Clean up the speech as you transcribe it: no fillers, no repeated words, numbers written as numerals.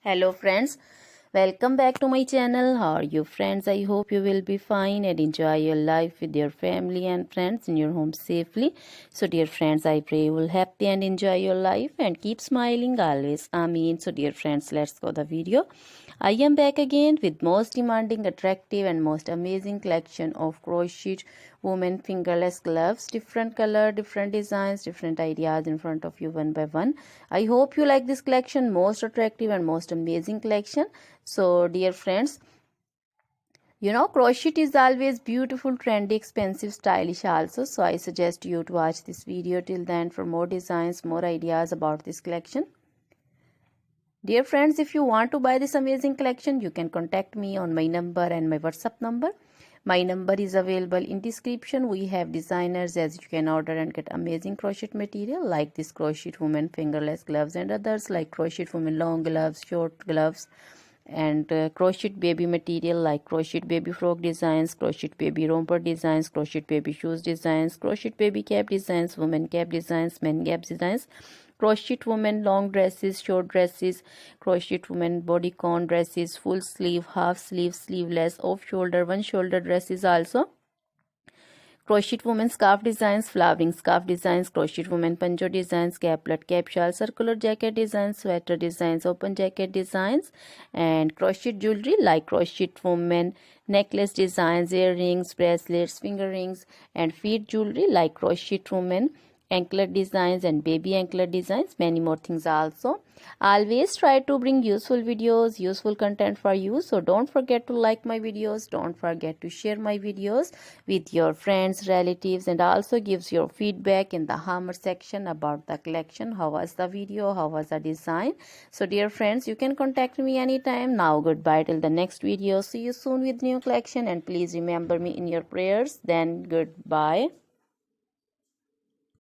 Hello friends, welcome back to my channel. How are you friends? I hope you will be fine and enjoy your life with your family and friends in your home safely. So dear friends, I pray you will happy and enjoy your life and keep smiling always. Amen. So dear friends, let's go the video. I am back again with most demanding, attractive and most amazing collection of crochet women fingerless gloves. Different color, different designs, different ideas in front of you one by one. I hope you like this collection, most attractive and most amazing collection. So dear friends, crochet is always beautiful, trendy, expensive, stylish also. So I suggest you to watch this video till then for more designs, more ideas about this collection. Dear friends, if you want to buy this amazing collection, you can contact me on my number and my WhatsApp number. My number is available in description. We have designers as you can order and get amazing crochet material like this crochet woman fingerless gloves and others like crochet woman long gloves, short gloves, and crochet baby material like crochet baby frock designs, crochet baby romper designs, crochet baby shoes designs, crochet baby cap designs, women cap designs, men cap designs, crochet women long dresses, short dresses, crochet women bodycon dresses, full sleeve, half sleeve, sleeveless, off shoulder, one shoulder dresses also, crochet women scarf designs, flowering scarf designs, crochet women pancho designs, caplet, cap shawl, circular jacket designs, sweater designs, open jacket designs, and crochet jewelry like crochet women necklace designs, earrings, bracelets, finger rings, and feet jewelry like crochet women anklet designs and baby anklet designs, many more things also. Always try to bring useful videos, useful content for you. So don't forget to like my videos, don't forget to share my videos with your friends, relatives, and also gives your feedback in the hammer section about the collection. How was the video? How was the design? So dear friends, you can contact me anytime. Now goodbye till the next video. See you soon with new collection and please remember me in your prayers. Then goodbye.